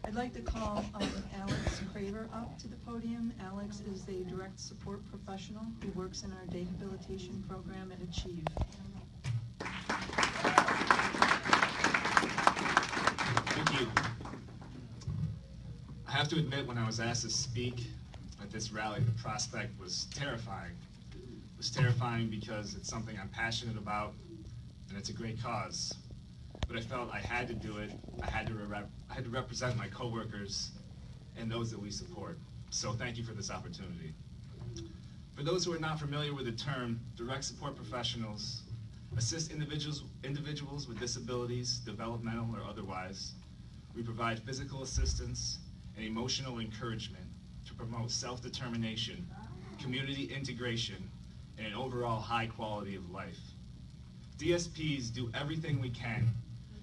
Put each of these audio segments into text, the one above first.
I'd like to call Alex Craver up to the podium. Alex is a direct support professional who works in our rehabilitation program at Achieve. Thank you. I have to admit, when I was asked to speak at this rally, the prospect was terrifying. It was terrifying because it's something I'm passionate about, and it's a great cause. But I felt I had to do it. I had to represent my coworkers and those that we support. So thank you for this opportunity. For those who are not familiar with the term, direct support professionals assist individuals with disabilities, developmental or otherwise. We provide physical assistance and emotional encouragement to promote self-determination, community integration, and an overall high quality of life. DSPs do everything we can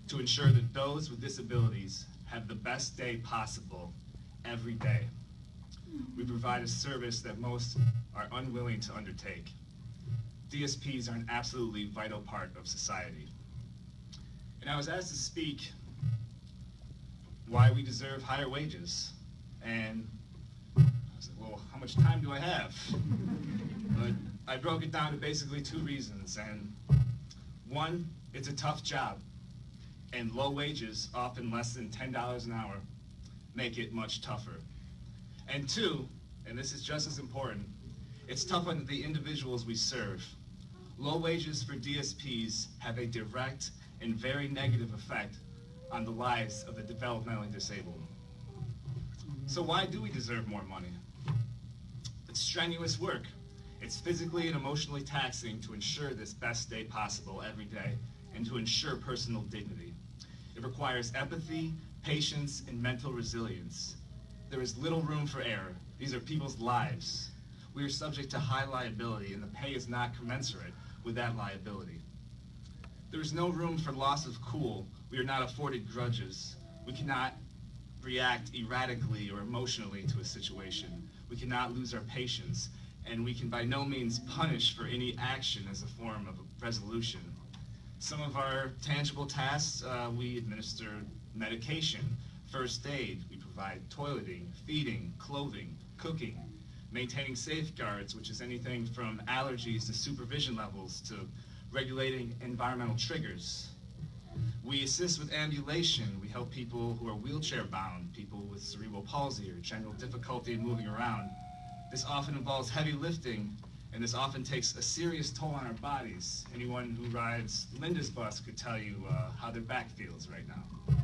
to ensure that those with disabilities have the best day possible every day. We provide a service that most are unwilling to undertake. DSPs are an absolutely vital part of society. And I was asked to speak why we deserve higher wages. And I was like, well, how much time do I have? But I broke it down to basically two reasons. And one, it's a tough job. And low wages, often less than $10 an hour, make it much tougher. And two, and this is just as important, it's tough on the individuals we serve. Low wages for DSPs have a direct and very negative effect on the lives of the developmentally disabled. So why do we deserve more money? It's strenuous work. It's physically and emotionally taxing to ensure this best day possible every day and to ensure personal dignity. It requires empathy, patience, and mental resilience. There is little room for error. These are people's lives. We are subject to high liability, and the pay is not commensurate with that liability. There is no room for loss of cool. We are not afforded grudges. We cannot react erratically or emotionally to a situation. We cannot lose our patience, and we can by no means punish for any action as a form of a resolution. Some of our tangible tasks, we administer medication, first aid, we provide toileting, feeding, clothing, cooking, maintaining safeguards, which is anything from allergies to supervision levels to regulating environmental triggers. We assist with ambulation. We help people who are wheelchair bound, people with cerebral palsy or general difficulty in moving around. This often involves heavy lifting, and this often takes a serious toll on our bodies. Anyone who rides Linda's bus could tell you how their back feels right now.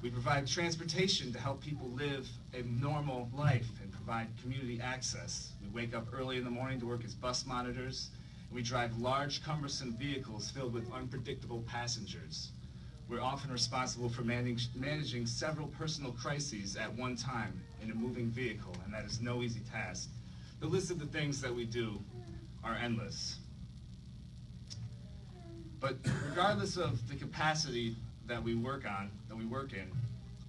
We provide transportation to help people live a normal life and provide community access. We wake up early in the morning to work as bus monitors, and we drive large, cumbersome vehicles filled with unpredictable passengers. We're often responsible for managing several personal crises at one time in a moving vehicle, and that is no easy task. The list of the things that we do are endless. But regardless of the capacity that we work in,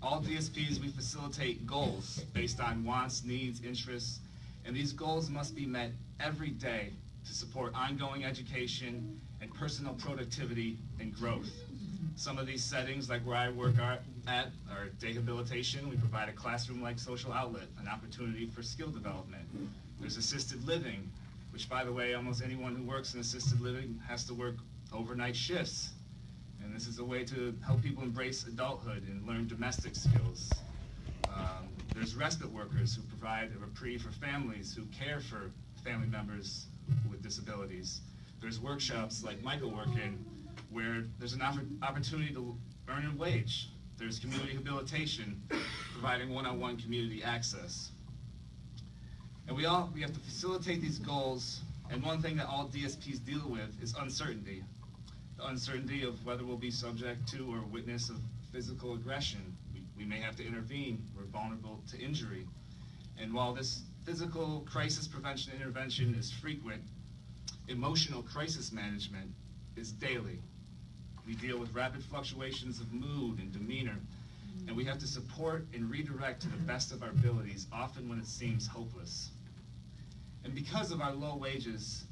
all DSPs, we facilitate goals based on wants, needs, interests, and these goals must be met every day to support ongoing education and personal productivity and growth. Some of these settings, like where I work at, are rehabilitation. We provide a classroom-like social outlet, an opportunity for skill development. There's assisted living, which, by the way, almost anyone who works in assisted living has to work overnight shifts. And this is a way to help people embrace adulthood and learn domestic skills. There's respite workers who provide a reprieve for families who care for family members with disabilities. There's workshops like Michael worked in, where there's an opportunity to earn a wage. There's community rehabilitation, providing one-on-one community access. And we have to facilitate these goals, and one thing that all DSPs deal with is uncertainty. The uncertainty of whether we'll be subject to or witness of physical aggression. We may have to intervene. We're vulnerable to injury. And while this physical crisis prevention intervention is frequent, emotional crisis management is daily. We deal with rapid fluctuations of mood and demeanor, and we have to support and redirect to the best of our abilities, often when it seems hopeless. And because of our low wages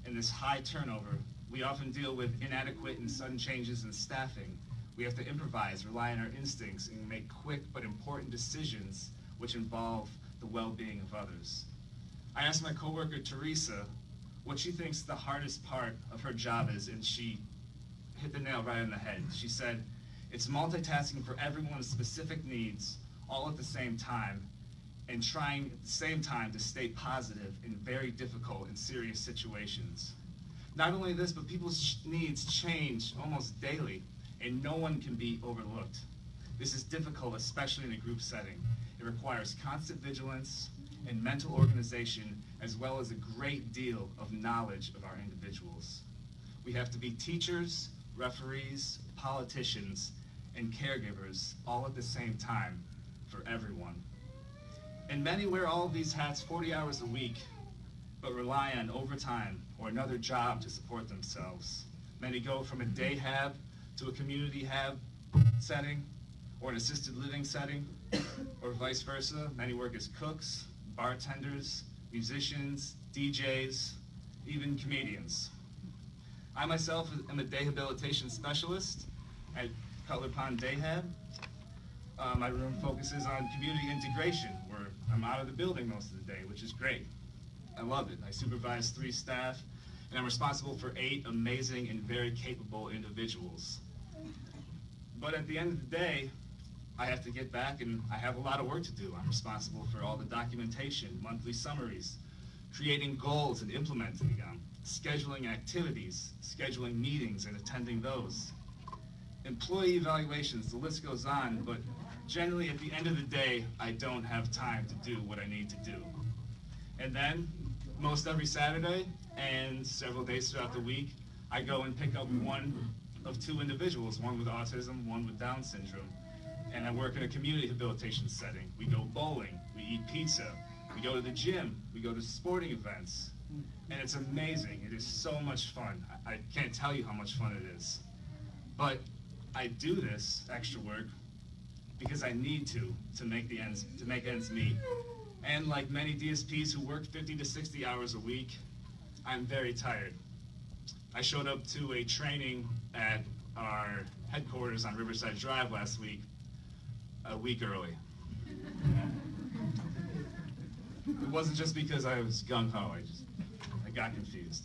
and this high turnover, we often deal with inadequate and sudden changes in staffing. We have to improvise, rely on our instincts, and make quick but important decisions which involve the well-being of others. I asked my coworker Teresa what she thinks the hardest part of her job is, and she hit the nail right on the head. She said, it's multitasking for everyone's specific needs all at the same time, and trying at the same time to stay positive in very difficult and serious situations. Not only this, but people's needs change almost daily, and no one can be overlooked. This is difficult, especially in a group setting. It requires constant vigilance and mental organization, as well as a great deal of knowledge of our individuals. We have to be teachers, referees, politicians, and caregivers all at the same time for everyone. And many wear all of these hats 40 hours a week, but rely on overtime or another job to support themselves. Many go from a day hab to a community hab setting, or an assisted living setting, or vice versa. Many work as cooks, bartenders, musicians, DJs, even comedians. I myself am a rehabilitation specialist at Cutler Pond Day Hab. My room focuses on community integration, where I'm out of the building most of the day, which is great. I love it. I supervise 3 staff, and I'm responsible for 8 amazing and very capable individuals. But at the end of the day, I have to get back, and I have a lot of work to do. I'm responsible for all the documentation, monthly summaries, creating goals and implementing them, scheduling activities, scheduling meetings and attending those, employee evaluations, the list goes on, but generally at the end of the day, I don't have time to do what I need to do. And then, most every Saturday and several days throughout the week, I go and pick up one of 2 individuals, one with autism, one with Down syndrome. And I work in a community rehabilitation setting. We go bowling, we eat pizza, we go to the gym, we go to sporting events. And it's amazing. It is so much fun. I can't tell you how much fun it is. But I do this extra work because I need to make ends meet. And like many DSPs who work 50 to 60 hours a week, I'm very tired. I showed up to a training at our headquarters on Riverside Drive last week, a week early. It wasn't just because I was gung-ho, I got confused.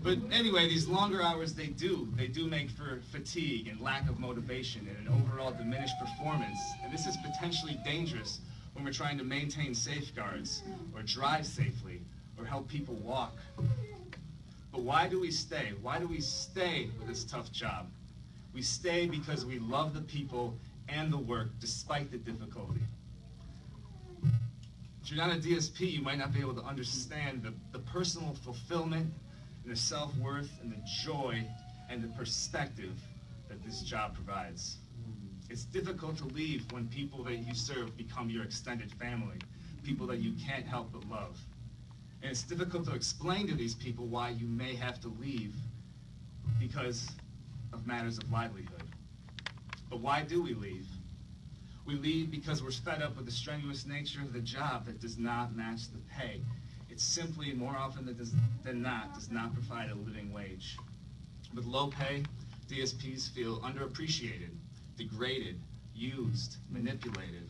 But anyway, these longer hours, they do make for fatigue and lack of motivation and an overall diminished performance. And this is potentially dangerous when we're trying to maintain safeguards or drive safely or help people walk. But why do we stay? Why do we stay with this tough job? We stay because we love the people and the work despite the difficulty. If you're not a DSP, you might not be able to understand the personal fulfillment and the self-worth and the joy and the perspective that this job provides. It's difficult to leave when people that you serve become your extended family, people that you can't help but love. And it's difficult to explain to these people why you may have to leave because of matters of livelihood. But why do we leave? We leave because we're fed up with the strenuous nature of the job that does not match the pay. It simply, more often than not, does not provide a living wage. With low pay, DSPs feel underappreciated, degraded, used, manipulated.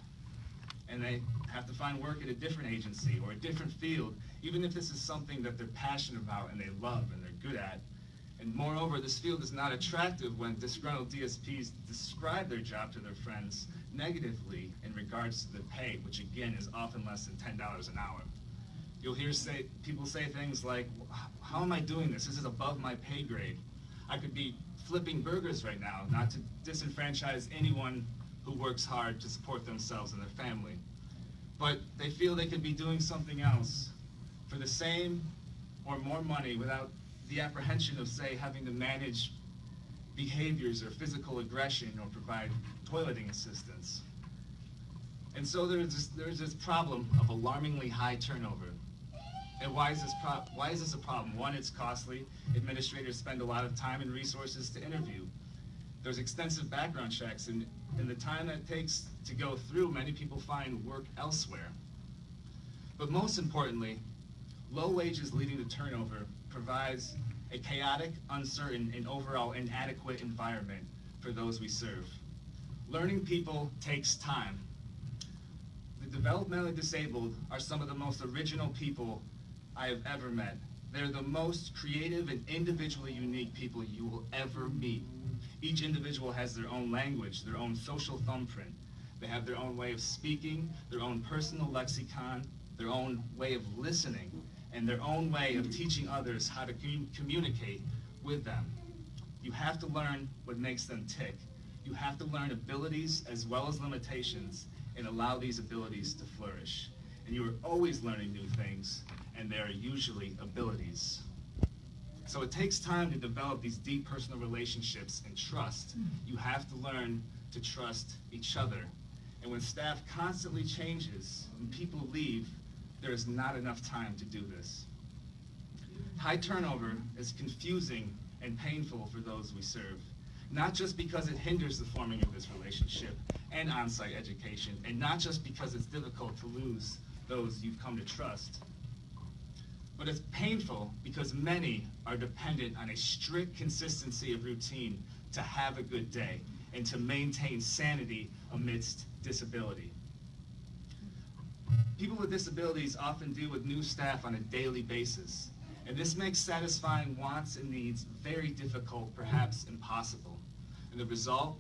And they have to find work at a different agency or a different field, even if this is something that they're passionate about and they love and they're good at. And moreover, this field is not attractive when disgruntled DSPs describe their job to their friends negatively in regards to the pay, which again is often less than $10 an hour. You'll hear people say things like, how am I doing this? This is above my pay grade. I could be flipping burgers right now, not to disenfranchise anyone who works hard to support themselves and their family. But they feel they could be doing something else for the same or more money without the apprehension of, say, having to manage behaviors or physical aggression or provide toileting assistance. And so there's this problem of alarmingly high turnover. And why is this a problem? One, it's costly. Administrators spend a lot of time and resources to interview. There's extensive background checks, and in the time that it takes to go through, many people find work elsewhere. But most importantly, low wages leading to turnover provides a chaotic, uncertain, and overall inadequate environment for those we serve. Learning people takes time. The developmentally disabled are some of the most original people I have ever met. They're the most creative and individually unique people you will ever meet. Each individual has their own language, their own social thumbprint. They have their own way of speaking, their own personal lexicon, their own way of listening, and their own way of teaching others how to communicate with them. You have to learn what makes them tick. You have to learn abilities as well as limitations and allow these abilities to flourish. And you are always learning new things, and they are usually abilities. So it takes time to develop these deep personal relationships and trust. You have to learn to trust each other. And when staff constantly changes and people leave, there is not enough time to do this. High turnover is confusing and painful for those we serve, not just because it hinders the forming of this relationship and on-site education, and not just because it's difficult to lose those you've come to trust, but it's painful because many are dependent on a strict consistency of routine to have a good day and to maintain sanity amidst disability. People with disabilities often deal with new staff on a daily basis, and this makes satisfying wants and needs very difficult, perhaps impossible. And the result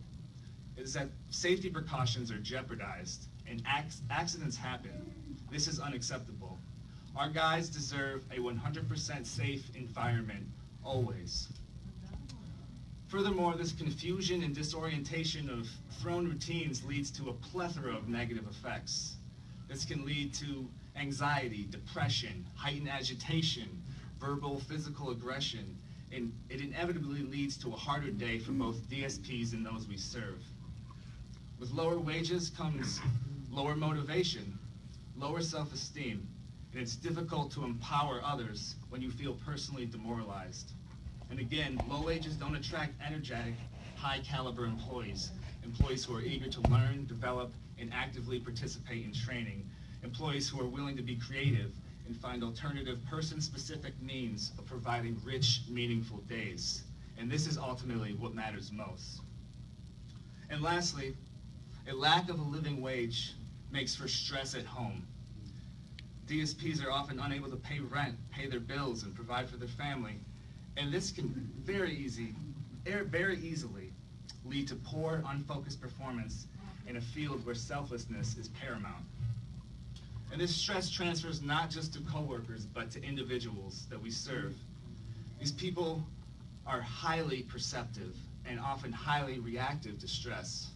is that safety precautions are jeopardized and accidents happen. This is unacceptable. Our guys deserve a 100% safe environment, always. Furthermore, this confusion and disorientation of thrown routines leads to a plethora of negative effects. This can lead to anxiety, depression, heightened agitation, verbal, physical aggression, and it inevitably leads to a harder day for both DSPs and those we serve. With lower wages comes lower motivation, lower self-esteem, and it's difficult to empower others when you feel personally demoralized. And again, low wages don't attract energetic, high-caliber employees who are eager to learn, develop, and actively participate in training, employees who are willing to be creative and find alternative person-specific means of providing rich, meaningful days. And this is ultimately what matters most. And lastly, a lack of a living wage makes for stress at home. DSPs are often unable to pay rent, pay their bills, and provide for their family. And this can very easily lead to poor, unfocused performance in a field where selflessness is paramount. And this stress transfers not just to coworkers, but to individuals that we serve. These people are highly perceptive and often highly reactive to stress.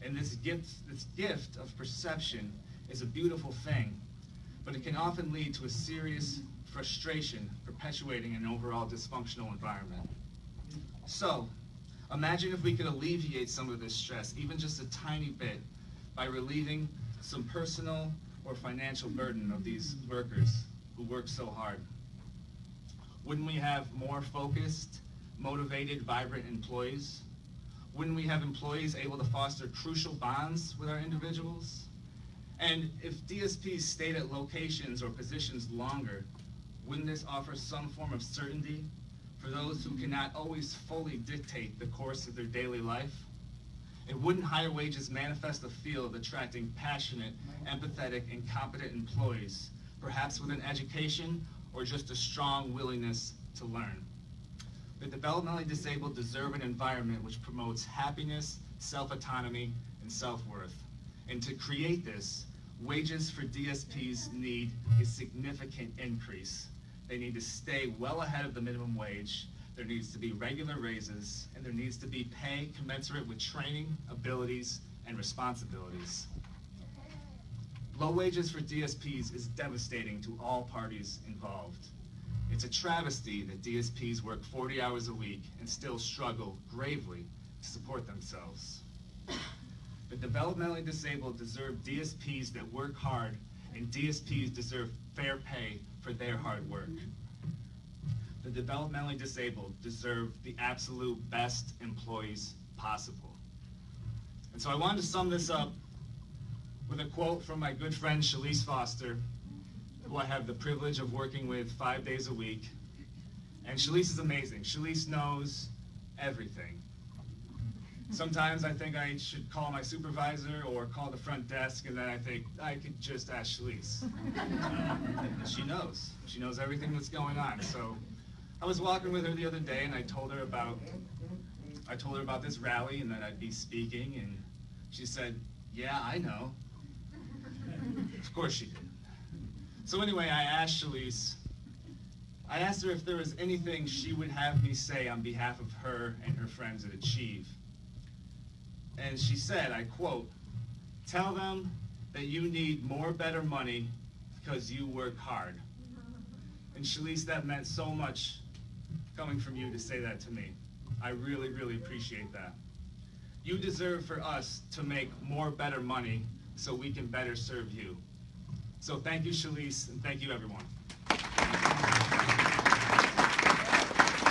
And this gift of perception is a beautiful thing, but it can often lead to a serious frustration, perpetuating an overall dysfunctional environment. So, imagine if we could alleviate some of this stress, even just a tiny bit, by relieving some personal or financial burden of these workers who work so hard. Wouldn't we have more focused, motivated, vibrant employees? Wouldn't we have employees able to foster crucial bonds with our individuals? And if DSPs stayed at locations or positions longer, wouldn't this offer some form of certainty for those who cannot always fully dictate the course of their daily life? And wouldn't higher wages manifest a field attracting passionate, empathetic, and competent employees, perhaps with an education or just a strong willingness to learn? The developmentally disabled deserve an environment which promotes happiness, self-autonomy, and self-worth. And to create this, wages for DSPs need a significant increase. They need to stay well ahead of the minimum wage. There needs to be regular raises, and there needs to be pay commensurate with training, abilities, and responsibilities. Low wages for DSPs is devastating to all parties involved. It's a travesty that DSPs work 40 hours a week and still struggle gravely to support themselves. The developmentally disabled deserve DSPs that work hard, and DSPs deserve fair pay for their hard work. The developmentally disabled deserve the absolute best employees possible. And so I wanted to sum this up with a quote from my good friend Shalise Foster, who I have the privilege of working with 5 days a week. And Shalise is amazing. Shalise knows everything. Sometimes I think I should call my supervisor or call the front desk, and then I think I could just ask Shalise. She knows. She knows everything that's going on. So I was walking with her the other day, and I told her about this rally and that I'd be speaking, and she said, "Yeah, I know." Of course she did. So anyway, I asked Shalise. I asked her if there was anything she would have me say on behalf of her and her friends at Achieve. And she said, I quote, "Tell them that you need more better money because you work hard." And Shalise, that meant so much coming from you to say that to me. I really, really appreciate that. You deserve for us to make more better money so we can better serve you. So thank you, Shalise, and thank you, everyone.